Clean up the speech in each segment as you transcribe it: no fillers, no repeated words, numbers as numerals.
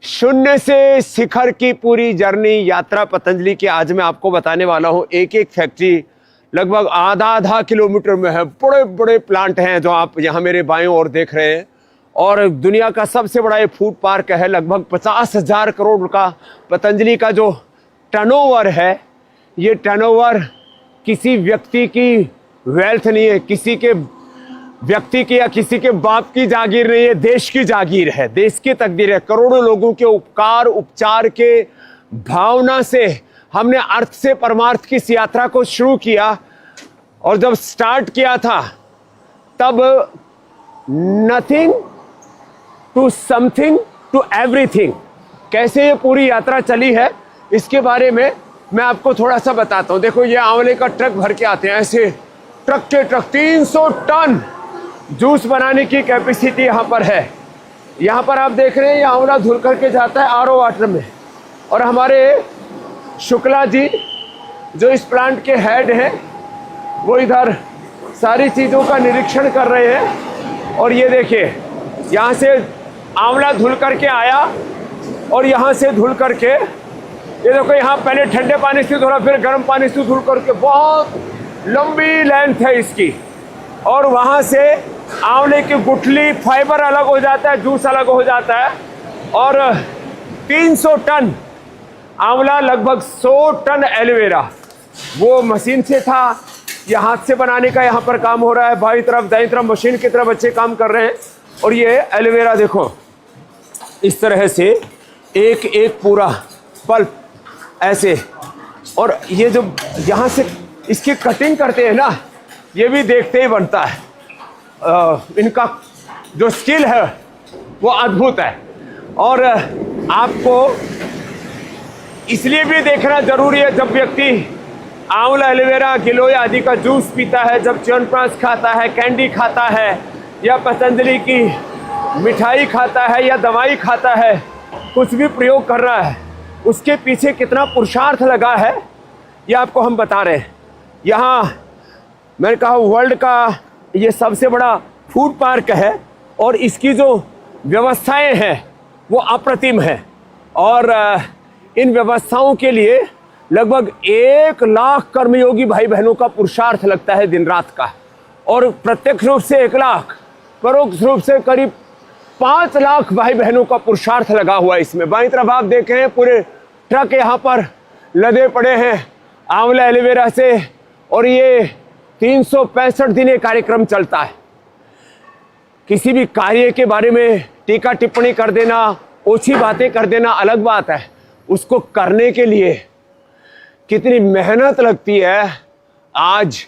शून्य से शिखर की पूरी जर्नी यात्रा पतंजलि की आज मैं आपको बताने वाला हूं। एक एक फैक्ट्री लगभग आधा किलोमीटर में है। बड़े बड़े प्लांट हैं जो आप यहाँ मेरे बाएं ओर देख रहे हैं। और दुनिया का सबसे बड़ा ये फूड पार्क है। लगभग 50,000 करोड़ का पतंजलि का जो टर्नओवर है, ये टर्नओवर किसी व्यक्ति की वेल्थ नहीं है, किसी के व्यक्ति की या किसी के बाप की जागीर नहीं है, देश की जागीर है, देश की तकदीर है। करोड़ों लोगों के उपकार उपचार के भावना से हमने अर्थ से परमार्थ की इस यात्रा को शुरू किया। और जब स्टार्ट किया था तब nothing to something to everything, कैसे ये पूरी यात्रा चली है इसके बारे में मैं आपको थोड़ा सा बताता हूं। देखो, ये आंवले का ट्रक भर के आते हैं, ऐसे ट्रक के ट्रक 300 टन जूस बनाने की कैपेसिटी यहाँ पर है। यहाँ पर आप देख रहे हैं ये आंवला धुल करके जाता है आरओ वाटर में। और हमारे शुक्ला जी जो इस प्लांट के हेड हैं वो इधर सारी चीज़ों का निरीक्षण कर रहे हैं। और ये देखिए, यहाँ से आंवला धुल करके आया और यहाँ से धुल करके, ये देखो यहाँ पहले ठंडे पानी से धुला, फिर गर्म पानी से धुल करके, बहुत लंबी लेंथ है इसकी। और वहाँ से आंवले की गुठली फाइबर अलग हो जाता है, जूस अलग हो जाता है। और 300 टन आंवला, लगभग 100 टन एलोवेरा वो मशीन से था, ये हाथ से बनाने का यहाँ पर काम हो रहा है। बाईं तरफ दाईं तरफ मशीन की तरफ बच्चे काम कर रहे हैं। और ये एलोवेरा देखो इस तरह से एक एक पूरा पल्प ऐसे। और ये जो यहाँ से इसकी कटिंग करते हैं ना, ये भी देखते ही बनता है। इनका जो स्किल है वो अद्भुत है। और आपको इसलिए भी देखना जरूरी है, जब व्यक्ति आंवला एलोवेरा गिलोय आदि का जूस पीता है, जब च्यवनप्राश खाता है, कैंडी खाता है, या पतंजलि की मिठाई खाता है, या दवाई खाता है, कुछ भी प्रयोग कर रहा है, उसके पीछे कितना पुरुषार्थ लगा है ये आपको हम बता रहे हैं। यहाँ मैंने कहा वर्ल्ड का ये सबसे बड़ा फूड पार्क है और इसकी जो व्यवस्थाएं हैं वो अप्रतिम है। और इन व्यवस्थाओं के लिए लगभग 1 लाख कर्मयोगी भाई बहनों का पुरुषार्थ लगता है दिन रात का। और प्रत्यक्ष रूप से 1 लाख, परोक्ष रूप से करीब 5 लाख भाई बहनों का पुरुषार्थ लगा हुआ है इसमें। बाईं तरफ आप देख रहे हैं पूरे ट्रक यहाँ पर लदे पड़े हैं आंवला एलोवेरा से। और ये 365 दिन ये कार्यक्रम चलता है। किसी भी कार्य के बारे में टीका टिप्पणी कर देना, ओछी बातें कर देना अलग बात है, उसको करने के लिए कितनी मेहनत लगती है। आज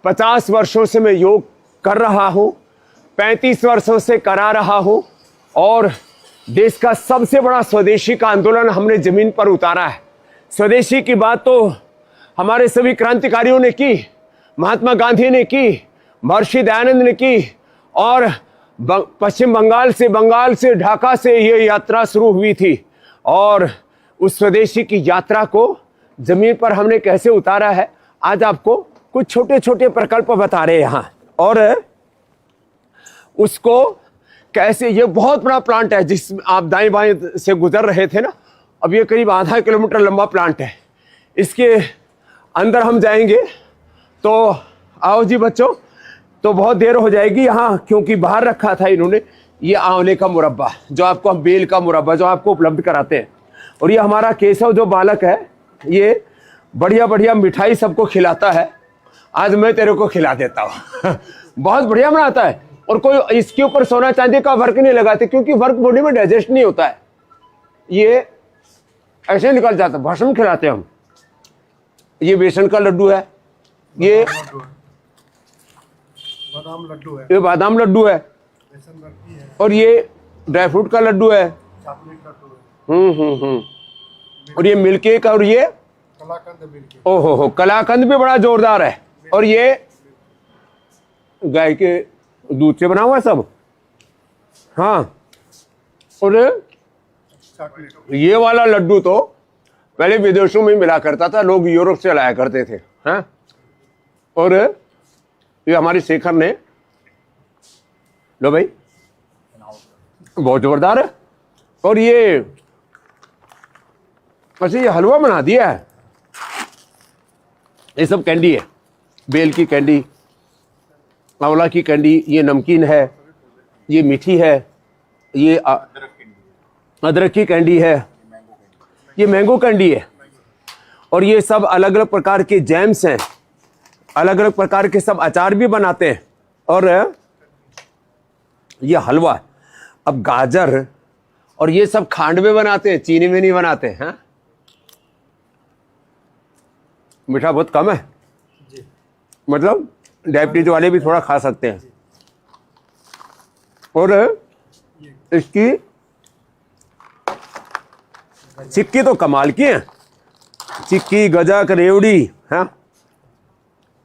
50 वर्षों से मैं योग कर रहा हूँ, 35 वर्षों से करा रहा हूँ। और देश का सबसे बड़ा स्वदेशी का आंदोलन हमने जमीन पर उतारा है। स्वदेशी की बात तो हमारे सभी क्रांतिकारियों ने की, महात्मा गांधी ने की, महर्षि दयानंद ने की। और पश्चिम बंगाल से ढाका से ये यात्रा शुरू हुई थी। और उस स्वदेशी की यात्रा को जमीन पर हमने कैसे उतारा है, आज आपको कुछ छोटे छोटे प्रकल्प बता रहे हैं यहाँ। और उसको कैसे, ये बहुत बड़ा प्लांट है जिस आप दाएं बाएं से गुजर रहे थे ना, अब ये करीब आधा किलोमीटर लंबा प्लांट है। इसके अंदर हम जाएंगे तो आओ जी बच्चों, तो बहुत देर हो जाएगी यहाँ, क्योंकि बाहर रखा था इन्होंने ये आंवले का मुरब्बा, जो आपको हम बेल का मुरब्बा जो आपको उपलब्ध कराते हैं। और ये हमारा केशव जो बालक है, ये बढ़िया बढ़िया मिठाई सबको खिलाता है। आज मैं तेरे को खिला देता हूँ बहुत बढ़िया बनाता है। और कोई इसके ऊपर सोना चांदी का वर्क नहीं लगाते, क्योंकि वर्क बॉडी में डाइजेस्ट नहीं होता है, ये ऐसे निकल जाता है। भस्म खिलाते हैं हम। ये बेसन का लड्डू है, ये बादाम लड्डू है, ये बादाम लड्डू है, और ये ड्राई फ्रूट का लड्डू है, चॉकलेट लड्डू है। और ये मिल्क केक, और ये कलाकंद मिल्क। ओहो, कलाकंद भी बड़ा जोरदार है। और ये गाय के दूध से बना हुआ है सब। हाँ, और ये वाला लड्डू तो पहले विदेशों में मिला करता था, लोग यूरोप से लाया करते थे। हाँ, और ये हमारी शेखर ने, लो भाई, बहुत जोरदार है। और ये अच्छा ये हलवा बना दिया है। ये सब कैंडी है, बेल की कैंडी, आंवला की कैंडी, ये नमकीन है, ये मीठी है, ये अदरक की कैंडी है, ये मैंगो कैंडी है, और ये सब अलग अलग प्रकार के जैम्स हैं, अलग अलग प्रकार के सब अचार भी बनाते हैं। और ये हलवा, अब गाजर और ये सब खांड में बनाते हैं, चीनी में नहीं बनाते हैं। मीठा बहुत कम है, मतलब डायबिटीज वाले भी थोड़ा खा सकते हैं। और इसकी चिक्की तो कमाल की है, चिक्की, गजक, रेवड़ी, हाँ,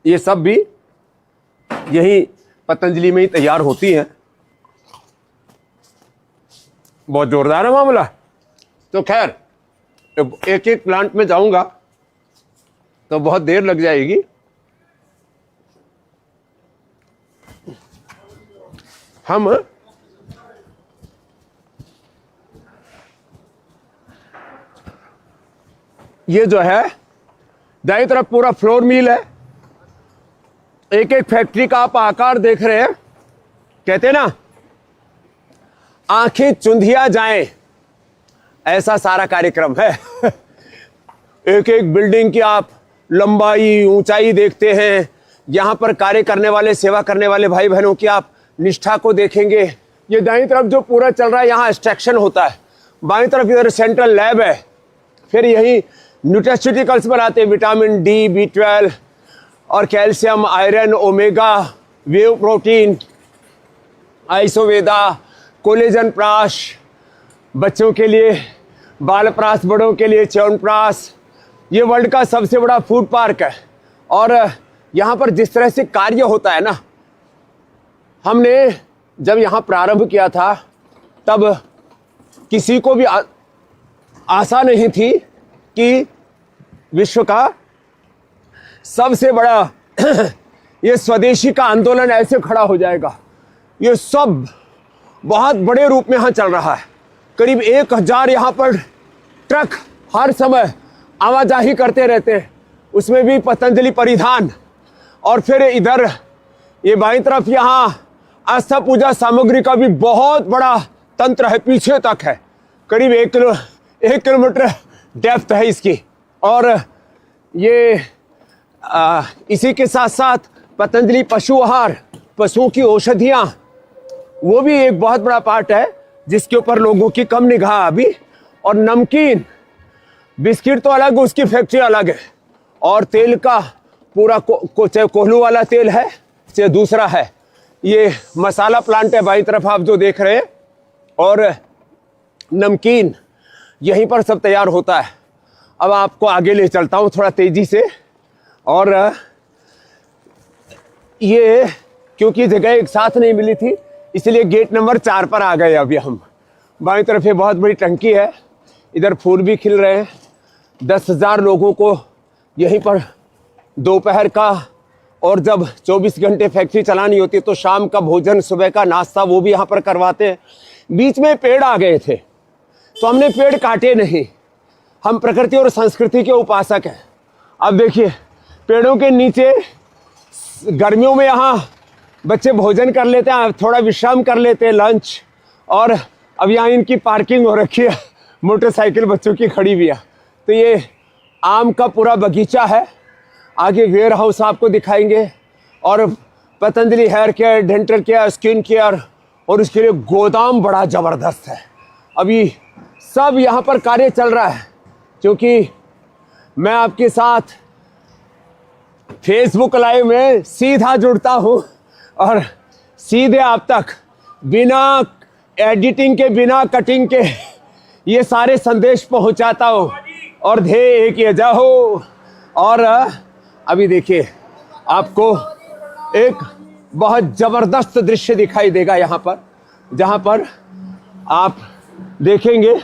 ये सब भी यही पतंजलि में ही तैयार होती हैं। बहुत जोरदार है मामला। तो खैर एक एक प्लांट में जाऊंगा तो बहुत देर लग जाएगी। हम ये जो है दाईं तरफ पूरा फ्लोर मिल है। एक एक फैक्ट्री का आप आकार देख रहे हैं, कहते हैं ना आंखें चुंधिया जाएं, ऐसा सारा कार्यक्रम है। एक एक बिल्डिंग की आप लंबाई, ऊंचाई देखते हैं। यहां पर कार्य करने वाले, सेवा करने वाले भाई बहनों की आप निष्ठा को देखेंगे। ये दाईं तरफ जो पूरा चल रहा है, यहाँ एक्सट्रैक्शन होता है। बाईं तरफ इधर सेंट्रल लैब है। फिर यही न्यूट्रास्यूटिकल्स बनाते हैं, विटामिन डी, B12 और calcium, iron, omega, whey protein, Isoveda, collagen prash, बच्चों के लिए बाल प्राश, बड़ों के लिए च्यवनप्राश। ये वर्ल्ड का सबसे बड़ा फूड पार्क है। और यहाँ पर जिस तरह से कार्य होता है ना, हमने जब यहाँ प्रारंभ किया था तब किसी को भी आशा नहीं थी कि विश्व का सबसे बड़ा ये स्वदेशी का आंदोलन ऐसे खड़ा हो जाएगा। ये सब बहुत बड़े रूप में यहाँ चल रहा है। करीब 1000 यहाँ पर ट्रक हर समय आवाजाही करते रहते हैं, उसमें भी पतंजलि परिधान। और फिर इधर ये बाईं तरफ यहाँ आस्था पूजा सामग्री का भी बहुत बड़ा तंत्र है, पीछे तक है, करीब 1 किलोमीटर डेप्थ है इसकी। और ये इसी के साथ साथ पतंजलि पशु आहार, पशुओं की औषधियाँ, वो भी एक बहुत बड़ा पार्ट है जिसके ऊपर लोगों की कम निगाह अभी। और नमकीन, बिस्किट तो अलग, उसकी फैक्ट्री अलग है। और तेल का पूरा कोल्हू वाला तेल है, से दूसरा है ये मसाला प्लांट है बाईं तरफ आप जो देख रहे हैं। और नमकीन यहीं पर सब तैयार होता है। अब आपको आगे ले चलता हूँ थोड़ा तेजी से। और ये क्योंकि जगह एक साथ नहीं मिली थी, इसलिए गेट नंबर 4 पर आ गए। अभी हम बाईं तरफ ये बहुत बड़ी टंकी है, इधर फूल भी खिल रहे हैं। 10,000 लोगों को यहीं पर दोपहर का, और जब 24 घंटे फैक्ट्री चलानी होती है तो शाम का भोजन, सुबह का नाश्ता, वो भी यहाँ पर करवाते हैं। बीच में पेड़ आ गए थे तो हमने पेड़ काटे नहीं। हम प्रकृति और संस्कृति के उपासक हैं। अब देखिए पेड़ों के नीचे गर्मियों में यहाँ बच्चे भोजन कर लेते हैं, थोड़ा विश्राम कर लेते हैं, लंच। और अब यहाँ इनकी पार्किंग हो रखी है, मोटरसाइकिल बच्चों की खड़ी हुई है। तो ये आम का पूरा बगीचा है। आगे वेयर हाउस आपको दिखाएंगे, और Patanjali hair care, dental care, skin care, और उसके लिए गोदाम बड़ा ज़बरदस्त है। अभी सब यहाँ पर कार्य चल रहा है। क्योंकि मैं आपके साथ फेसबुक लाइव में सीधा जुड़ता हूँ और सीधे आप तक बिना एडिटिंग के, बिना कटिंग के ये सारे संदेश पहुँचाता हूँ। और ध्येय एक ये जाओ। और अभी देखिए आपको एक बहुत ज़बरदस्त दृश्य दिखाई देगा यहाँ पर, जहाँ पर आप देखेंगे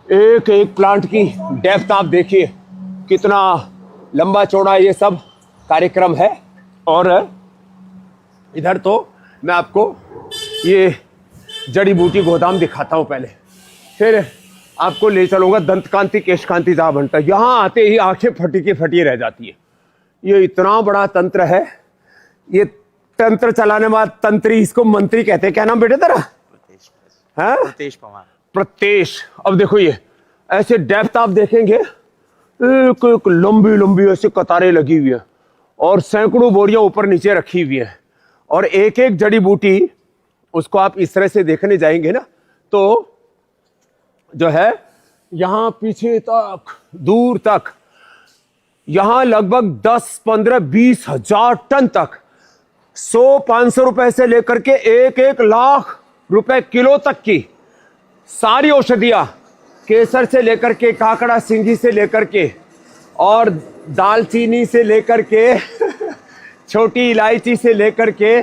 एक एक प्लांट की डेप्थ। आप देखिए कितना लंबा चौड़ा ये सब कार्यक्रम है। और इधर तो मैं आपको ये जड़ी बूटी गोदाम दिखाता हूँ पहले, फिर आपको ले चलूंगा दंत कांति केश कांति जहां बनता है। यहाँ आते ही आंखें फटी की फटी रह जाती है। ये इतना बड़ा तंत्र है। ये तंत्र चलाने बाद तंत्री, इसको मंत्री कहते हैं। क्या नाम बेटे तेरा? प्रतेश पवार। प्रत्येश। अब देखो ये ऐसे डेप्थ आप देखेंगे, एक एक लंबी लंबी ऐसे कतारें लगी हुई है और सैकड़ों बोरियां ऊपर नीचे रखी हुई है और एक एक जड़ी बूटी उसको आप इस तरह से देखने जाएंगे ना तो जो है यहां पीछे तक दूर तक यहां लगभग 10, 15, 20 हजार टन तक 100-500 रुपए से लेकर के 1-1 लाख रुपए किलो तक की सारी औषधियां, केसर से लेकर के काकड़ा सिंगी से लेकर के और दालचीनी से लेकर के छोटी इलायची से लेकर के